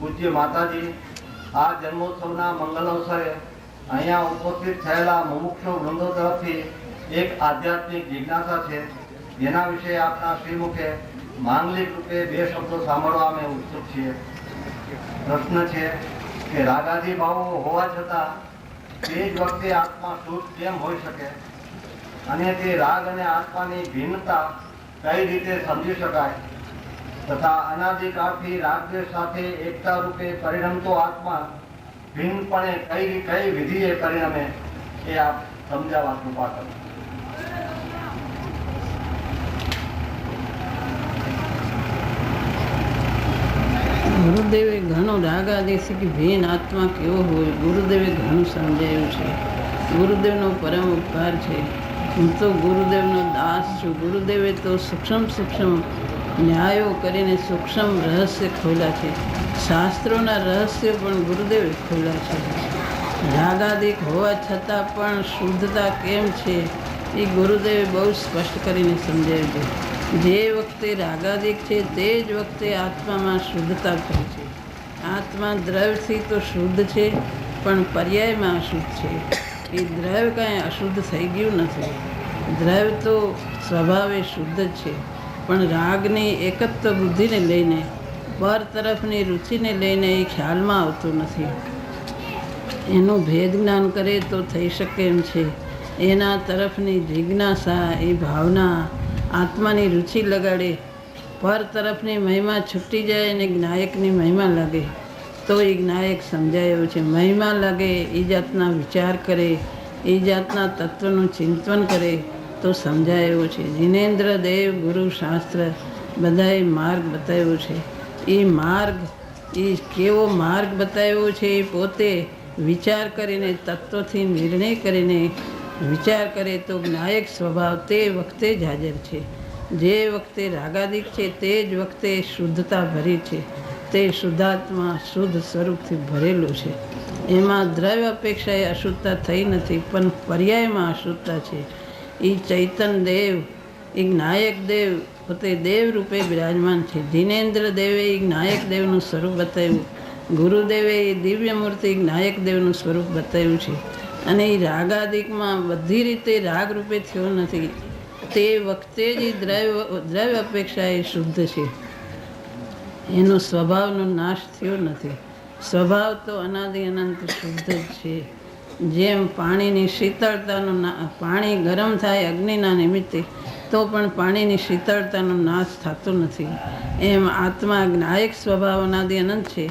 પૂજ્ય માતાજી, આ જન્મોત્સવના મંગલ અવસરે અહીંયા ઉપસ્થિત થયેલા મુમુક્ષુ વૃંદો તરફથી એક આધ્યાત્મિક જિજ્ઞાસા છે, જેના વિશે આપના શ્રીમુખે માંગલિક રૂપે બે શબ્દો સાંભળવા અમે ઉત્સુક છીએ. પ્રશ્ન છે કે રાગાદી ભાવો હોવા છતાં તે જ વખતે આત્મા શુદ્ધ કેમ હોઈ શકે, અને તે રાગ અને આત્માની ભિન્નતા કઈ રીતે સમજી શકાય, તથા અનાદિકાળથી રાગદ્વેષ સાથે એકતા રૂપે પરિણમતો આત્મા ભિન્નપણે કઈ વિધિએ પરિણમે, એ આપ સમજાવવા કૃપા કરો. ગુરુદેવે ઘણું રાગ આદેશ કે ભીન આત્મા કેવો હોય, ગુરુદેવે ઘણું સમજાયું છે. ગુરુદેવનો પરમ ઉપકાર છે. હું તો ગુરુદેવનો દાસ છું. ગુરુદેવે તો સૂક્ષ્મ ન્યાયો કરીને સૂક્ષ્મ રહસ્ય ખોલ્યા છે. શાસ્ત્રોના રહસ્યો પણ ગુરુદેવે ખોલ્યા છે. રાગાદિક હોવા છતાં પણ શુદ્ધતા કેમ છે એ ગુરુદેવે બહુ સ્પષ્ટ કરીને સમજાવ્યું છે. જે વખતે રાગાદિક છે તે જ વખતે આત્મામાં શુદ્ધતા થાય છે. આત્મા દ્રવ્યથી તો શુદ્ધ છે, પણ પર્યાયમાં અશુદ્ધ છે. એ દ્રવ્ય કાંઈ અશુદ્ધ થઈ ગયું નથી. દ્રવ્ય તો સ્વભાવે શુદ્ધ જ છે, પણ રાગની એકત્વ બુદ્ધિને લઈને, પર તરફની રુચિને લઈને એ ખ્યાલમાં આવતું નથી. એનું ભેદ જ્ઞાન કરે તો થઈ શકે એમ છે. એના તરફની જિજ્ઞાસા, એ ભાવના આત્માની રુચિ લગાડે, પર તરફની મહિમા છૂટી જાય અને જ્ઞાયકની મહિમા લાગે તો એ જ્ઞાયક સમજાય એવું છે. મહિમા લાગે એ જાતના વિચાર કરે, એ જાતના તત્વનું ચિંતન કરે તો સમજાય એવું છે. જીનેન્દ્ર દેવ, ગુરુ, શાસ્ત્ર બધાએ માર્ગ બતાવ્યો છે. એ માર્ગ, એ કેવો માર્ગ બતાવ્યો છે, એ પોતે વિચાર કરીને, તત્વથી નિર્ણય કરીને વિચાર કરે તો જ્ઞાયક સ્વભાવ તે વખતે જ હાજર છે. જે વખતે રાગાદિક છે તે જ વખતે શુદ્ધતા ભરી છે. તે શુદ્ધાત્મા શુદ્ધ સ્વરૂપથી ભરેલું છે. એમાં દ્રવ્ય અપેક્ષાએ અશુદ્ધતા થઈ નથી, પણ પર્યાયમાં અશુદ્ધતા છે. એ ચૈતન્ય દેવ, એ જ્ઞાયક દેવ પોતે દેવ રૂપે બિરાજમાન છે. જીનેન્દ્ર દેવે એ જ્ઞાયક દેવનું સ્વરૂપ બતાવ્યું. ગુરુદેવે એ દિવ્ય મૂર્તિ જ્ઞાયક દેવનું સ્વરૂપ બતાવ્યું છે. અને એ રાગાદિકમાં બધી રીતે રાગ રૂપે થયો નથી. તે વખતે જ દ્રવ્ય અપેક્ષા એ શુદ્ધ છે. એનો સ્વભાવનો નાશ થયો નથી. સ્વભાવ તો અનાદિ અનંત શુદ્ધ જ છે. જેમ પાણીની શીતળતાનો પાણી ગરમ થાય અગ્નિના નિમિત્તે તો પણ પાણીની શીતળતાનો નાશ થતો નથી, એમ આત્મા જ્ઞાયક સ્વભાવ અનાદિ અનંત છે.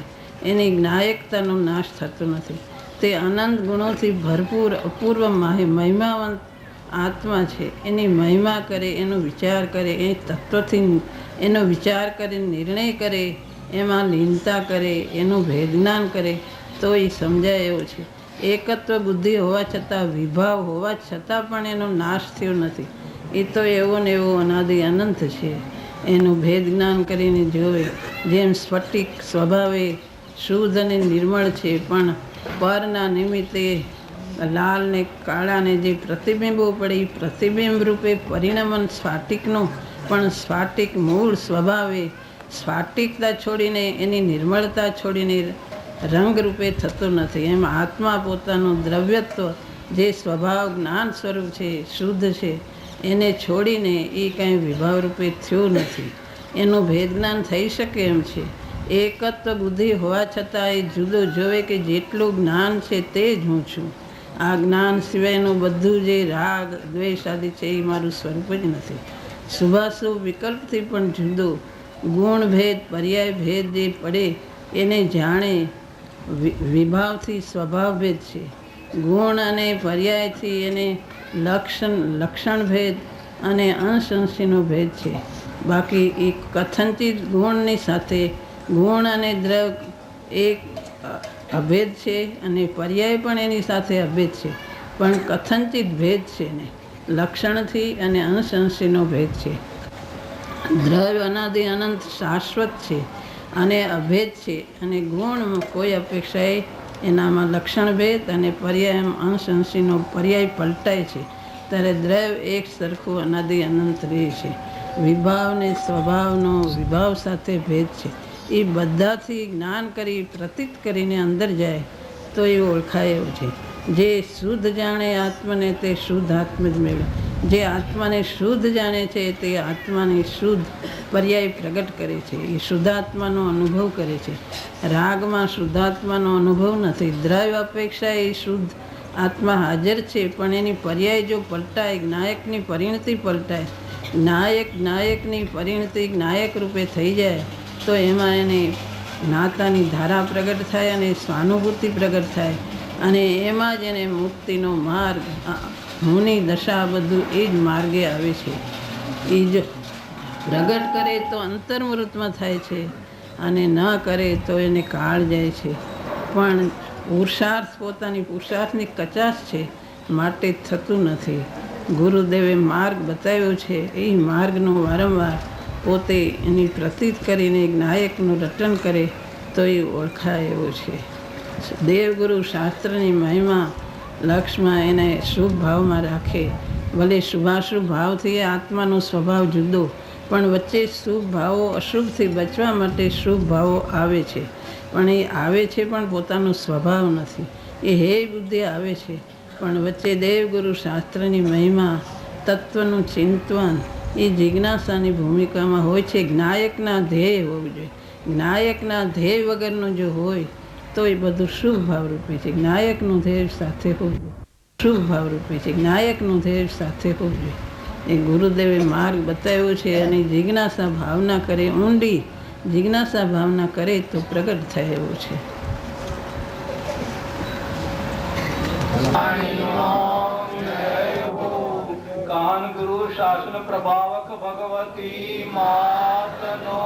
એની જ્ઞાયકતાનો નાશ થતો નથી. તે અનંત ગુણોથી ભરપૂર અપૂર્વ મહિમાવંત આત્મા છે. એની મહિમા કરે, એનો વિચાર કરે, એ તત્વથી એનો વિચાર કરે, નિર્ણય કરે, એમાં લીનતા કરે, એનું ભેદજ્ઞાન કરે તો એ સમજાય એવો છે. એકત્વ બુદ્ધિ હોવા છતાં, વિભાવ હોવા છતાં પણ એનો નાશ થયો નથી. એ તો એવો ને એવો અનાદિ અનંત છે. એનું ભેદ જ્ઞાન કરીને જોવે. જેમ સ્ફટિક સ્વભાવે શુદ્ધ અને નિર્મળ છે, પણ પરના નિમિત્તે લાલ ને કાળાને જે પ્રતિબિંબો પડે એ પ્રતિબિંબ રૂપે પરિણમન સ્ફાટિકનું, પણ સ્ફાટિક મૂળ સ્વભાવે સ્ફાટિકતા છોડીને, એની નિર્મળતા છોડીને રંગ રૂપે થતો નથી. એમ આત્મા પોતાનું દ્રવ્યત્વ, જે સ્વભાવ જ્ઞાન સ્વરૂપ છે, શુદ્ધ છે, એને છોડીને એ કંઈ વિભાવ રૂપે થયું નથી. એનું ભેદ જ્ઞાન થઈ શકે એમ છે. એકત્વ બુદ્ધિ હોવા છતાં એ જુદો જોવે કે જેટલું જ્ઞાન છે તે જ હું છું. આ જ્ઞાન સિવાયનું બધું જે રાગ દ્વેષ આદિ છે એ મારું સ્વરૂપ જ નથી. શુભાશુભ વિકલ્પથી પણ જુદો ગુણ ભેદ, પર્યાય ભેદ જે પડે એને જાણે. વિભાવથી સ્વભાવ ભેદ છે. ગુણ અને પર્યાયથી એને લક્ષણ ભેદ અને અંશ અંશીનો ભેદ છે. બાકી એ કથનચિત ગુણની સાથે ગુણ અને દ્રવ્ય એક અભેદ છે, અને પર્યાય પણ એની સાથે અભેદ છે, પણ કથનચિત ભેદ છે ને લક્ષણથી અને અંશ અંશીનો ભેદ છે. દ્રવ્ય અનાદિ અનંત શાશ્વત છે અને અભેદ છે, અને ગુણ કોઈ અપેક્ષાએ એનામાં લક્ષણ ભેદ અને પર્યાય અંશ અંશીનો પર્યાય પલટાય છે. ત્યારે દ્રવ્ય એક સરખું અનાદિ અનંત રહે છે. વિભાવને સ્વભાવનો વિભાવ સાથે ભેદ છે. એ બધાથી જ્ઞાન કરી પ્રતીત કરીને અંદર જાય તો એ ઓળખાય એવું છે. જે શુદ્ધ જાણે આત્માને તે શુદ્ધ આત્મ જ મેળવે. જે આત્માને શુદ્ધ જાણે છે તે આત્માની શુદ્ધ પર્યાય પ્રગટ કરે છે. એ શુદ્ધાત્માનો અનુભવ કરે છે. રાગમાં શુદ્ધાત્માનો અનુભવ નથી. દ્રવ્ય અપેક્ષા એ શુદ્ધ આત્મા હાજર છે, પણ એની પર્યાય જો પલટાય, જ્ઞાયકની પરિણતિ પલટાય, જ્ઞાયકની પરિણતિ જ્ઞાયક રૂપે થઈ જાય તો એમાં એને જ્ઞાતાની ધારા પ્રગટ થાય અને સ્વાનુભૂતિ પ્રગટ થાય અને એમાં જ એને મુક્તિનો માર્ગ, હુંની દશા, બધું એ જ માર્ગે આવે છે. એ જ પ્રગટ કરે તો અંતર્મૃતમાં થાય છે અને ન કરે તો એને કાળ જાય છે. પણ પુરુષાર્થ, પોતાની પુરુષાર્થની કચાશ છે માટે થતું નથી. ગુરુદેવે માર્ગ બતાવ્યો છે, એ માર્ગનો વારંવાર પોતે એની પ્રતીત કરીને જ્ઞાયકનું રટન કરે તો એ ઓળખાય એવો છે. દેવગુરુ શાસ્ત્રની મહિમા લક્ષમાં એને શુભ ભાવમાં રાખે. ભલે શુભાશુભ ભાવથી એ આત્માનો સ્વભાવ જુદો, પણ વચ્ચે શુભ ભાવો, અશુભથી બચવા માટે શુભ ભાવો આવે છે. પણ એ આવે છે પણ પોતાનો સ્વભાવ નથી. એ હે બુદ્ધિ આવે છે, પણ વચ્ચે દેવગુરુ શાસ્ત્રની મહિમા, તત્વનું ચિંતન, એ જિજ્ઞાસાની ભૂમિકામાં હોય છે. જ્ઞાયકના ધ્યેય હોવું જોઈએ. જ્ઞાયકના ધ્યેય વગરનું જો હોય તો એ બધું શુભ ભાવરૂપે છે. જ્ઞાયકનું ધ્યેય સાથે હોવું જોઈએ. શુભ ભાવરૂપે છે. જ્ઞાયકનું ધ્યેય સાથે હોવું જોઈએ. એ ગુરુદેવે માર્ગ બતાવ્યો છે અને જિજ્ઞાસા ભાવના કરે, ઊંડી જિજ્ઞાસા ભાવના કરે તો પ્રગટ થાય એવું છે. કાન ગુરુ શાસન પ્રભાવક ભગવતી માતનો